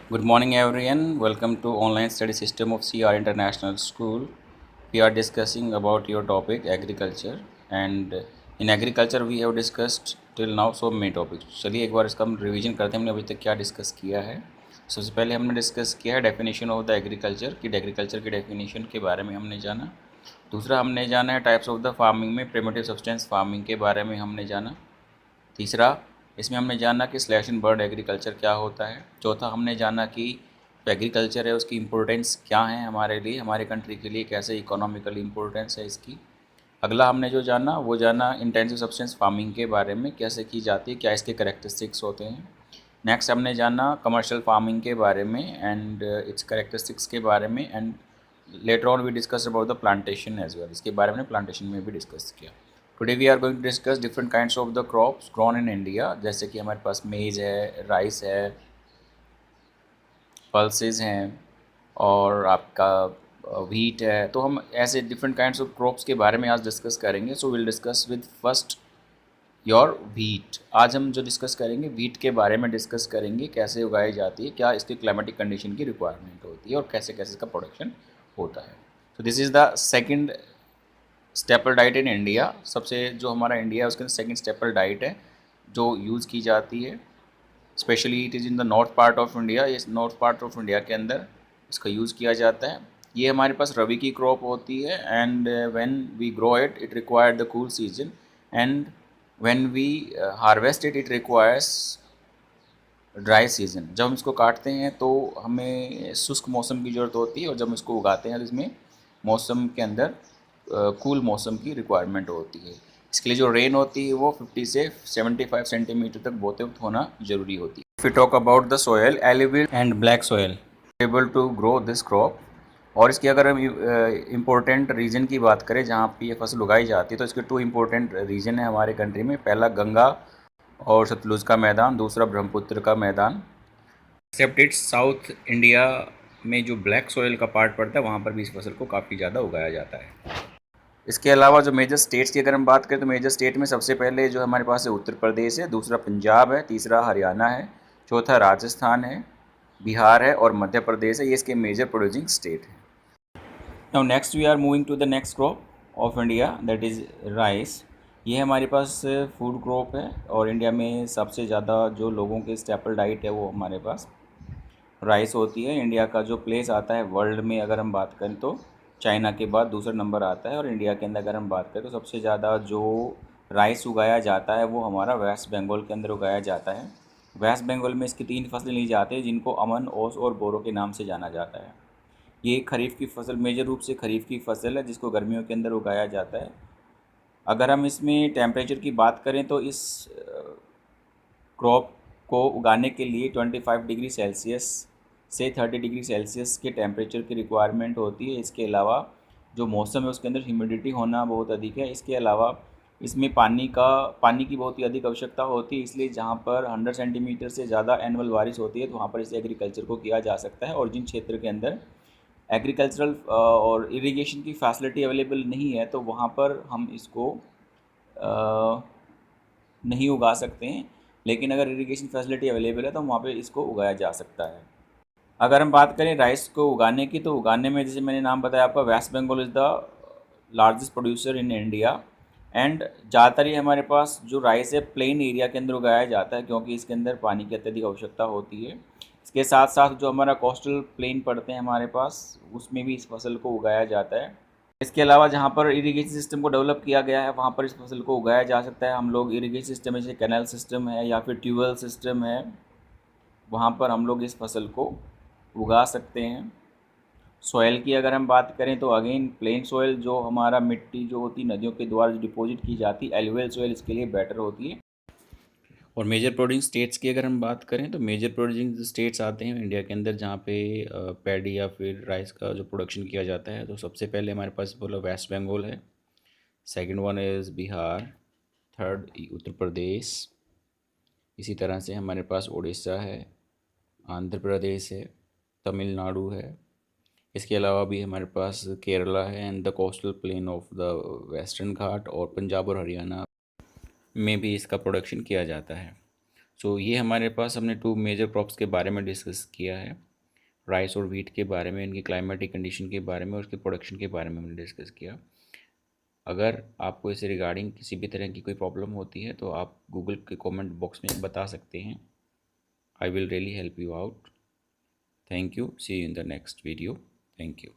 Good morning, everyone. Welcome to online study system of CR International School. We are discussing about your topic agriculture, and in agriculture we have discussed till now so many topics. चलिए एक बार इसका हम revision करते हैं हमने अभी तक क्या डिस्कस किया है। सबसे पहले हमने डिस्कस किया है डेफिनेशन ऑफ द एग्रीकल्चर की डेफिनेशन के बारे में हमने जाना। दूसरा हमने जाना है टाइप्स ऑफ द फार्मिंग में प्रिमिटिव सब्सटेंस फार्मिंग के बारे में हमने जाना। तीसरा इसमें हमने जाना कि स्लैश एंड बर्ड एग्रीकल्चर क्या होता है। चौथा हमने जाना कि जो एग्रीकल्चर है उसकी इम्पोर्टेंस क्या है हमारे लिए, हमारे कंट्री के लिए कैसे इकोनॉमिकली इम्पोर्टेंस है इसकी। अगला हमने जो जाना वो जाना इंटेंसिव सब्सटेंस फार्मिंग के बारे में, कैसे की जाती है, क्या इसके करेक्टरिस्टिक्स होते हैं। नेक्स्ट हमने जाना कमर्शियल फार्मिंग के बारे में एंड इट्स करेक्टरिस्टिक्स के बारे में, and later on we discuss about the plantation as well. इसके बारे में प्लांटेशन में भी डिस्कस किया। Today we are going to discuss different kinds of the crops grown in India, जैसे कि हमारे पास मेज है, राइस है, पल्सेस हैं और आपका व्हीट है। तो हम ऐसे डिफरेंट काइंड्स ऑफ क्रॉप्स के बारे में आज डिस्कस करेंगे। So will discuss with first your wheat. आज हम जो डिस्कस करेंगे व्हीट के बारे में डिस्कस करेंगे, कैसे उगाई जाती है, क्या इसकी क्लाइमेटिक कंडीशन की रिक्वायरमेंट होती है और कैसे कैसे इसका प्रोडक्शन होता है। तो this is the second staple diet in India. सबसे जो हमारा इंडिया है उसके अंदर सेकंड स्टेपल डाइट है जो यूज़ की जाती है। Specially it is in the north part of India. ये नॉर्थ पार्ट ऑफ इंडिया के अंदर इसका यूज़ किया जाता है। ये हमारे पास रबी की क्रॉप होती है and when we grow it it require the cool season, and when we harvest it requires dry season. जब हम इसको काटते हैं तो हमें शुष्क मौसम की ज़रूरत होती है और जब हम इसको उगाते हैं तो इसमें मौसम के अंदर कूल मौसम की रिक्वायरमेंट होती है। इसके लिए जो रेन होती है वो 50 से 75 सेंटीमीटर तक बहुत होना ज़रूरी होती है। If you talk about the soil, alluvial and black soil able to grow this crop. और इसकी अगर हम इम्पोर्टेंट रीजन की बात करें जहाँ पे ये फसल उगाई जाती है तो इसके टू इम्पोर्टेंट रीजन है हमारे कंट्री में। पहला गंगा और सतलुज का मैदान, दूसरा ब्रह्मपुत्र का मैदान। एक्सेप्ट इट्स साउथ इंडिया में जो ब्लैक सोयल का पार्ट पड़ता है वहाँ पर भी इस फसल को काफ़ी ज़्यादा उगाया जाता है। इसके अलावा जो मेजर स्टेट्स की अगर हम बात करें तो मेजर स्टेट में सबसे पहले जो हमारे पास है उत्तर प्रदेश है, दूसरा पंजाब है, तीसरा हरियाणा है, चौथा राजस्थान है, बिहार है और मध्य प्रदेश है। ये इसके मेजर प्रोड्यूसिंग स्टेट है। Now next we are moving to the next crop of India, that is rice. ये हमारे पास फूड क्रॉप है और इंडिया में सबसे ज़्यादा जो लोगों के स्टेपल डाइट है वो हमारे पास राइस होती है। इंडिया का जो प्लेस आता है वर्ल्ड में अगर हम बात करें तो चाइना के बाद दूसरा नंबर आता है, और इंडिया के अंदर अगर हम बात करें तो सबसे ज़्यादा जो राइस उगाया जाता है वो हमारा वेस्ट बंगाल के अंदर उगाया जाता है। वेस्ट बंगाल में इसकी 3 फसलें ली जाती हैं जिनको अमन, ओस और बोरो के नाम से जाना जाता है। ये खरीफ की फसल, मेजर रूप से खरीफ की फसल है जिसको गर्मियों के अंदर उगाया जाता है। अगर हम इसमें टेम्परेचर की बात करें तो इस क्रॉप को उगाने के लिए 25 डिग्री सेल्सियस से 30 डिग्री सेल्सियस के टेम्परेचर की रिक्वायरमेंट होती है। इसके अलावा जो मौसम है उसके अंदर ह्यूमिडिटी होना बहुत अधिक है। इसके अलावा इसमें पानी की बहुत ही अधिक आवश्यकता होती है, इसलिए जहाँ पर 100 सेंटीमीटर से ज़्यादा एनुअल बारिश होती है तो वहाँ पर इस एग्रीकल्चर को किया जा सकता है। और जिन क्षेत्र के अंदर एग्रीकल्चरल और इरिगेशन की फैसिलिटी अवेलेबल नहीं है तो वहाँ पर हम इसको नहीं उगा सकते हैं, लेकिन अगर इरिगेशन फैसिलिटी अवेलेबल है तो वहाँ पे इसको उगाया जा सकता है। अगर हम बात करें राइस को उगाने की तो उगाने में जैसे मैंने नाम बताया आपका, West Bengal is the largest producer in India and ज़्यादातर ये हमारे पास जो राइस है प्लेन एरिया के अंदर उगाया जाता है क्योंकि इसके अंदर पानी की अत्यधिक आवश्यकता होती है। इसके साथ साथ जो हमारा कोस्टल प्लेन पड़ते हैं हमारे पास उसमें भी इस फसल को उगाया जाता है। इसके अलावा जहाँ पर इरिगेशन सिस्टम को डेवलप किया गया है वहाँ पर इस फसल को उगाया जा सकता है। हम लोग इरिगेशन सिस्टम जैसे कैनाल सिस्टम है या फिर ट्यूबवेल सिस्टम है, वहाँ पर हम लोग इस फसल को उगा सकते हैं। सॉयल की अगर हम बात करें तो अगेन प्लेन सॉयल जो हमारा मिट्टी जो होती है नदियों के द्वारा जो डिपॉजिट की जाती है, एलुवियल सॉयल इसके लिए बेटर होती है। और मेजर प्रोड्यूसिंग स्टेट्स की अगर हम बात करें तो मेजर प्रोड्यूसिंग स्टेट्स आते हैं इंडिया के अंदर जहाँ पे पैडी या फिर राइस का जो प्रोडक्शन किया जाता है। तो सबसे पहले हमारे पास बोला वेस्ट बंगाल है, second one is Bihar, third Uttar Pradesh, इसी तरह से हमारे पास उड़ीसा है, आंध्र प्रदेश है, तमिलनाडु है। इसके अलावा भी हमारे पास केरला है and the coastal plain of the western Ghat, और पंजाब और हरियाणा में भी इसका प्रोडक्शन किया जाता है। सो ये हमारे पास हमने 2 मेजर क्रॉप्स के बारे में डिस्कस किया है, राइस और व्हीट के बारे में, इनकी क्लाइमेटिक कंडीशन के बारे में और उसके प्रोडक्शन के बारे में हमने डिस्कस किया। अगर आपको इससे रिगार्डिंग किसी भी तरह की कोई प्रॉब्लम होती है तो आप गूगल के कमेंट बॉक्स में बता सकते हैं। I will really help you out. Thank you, see you in the next video. Thank you.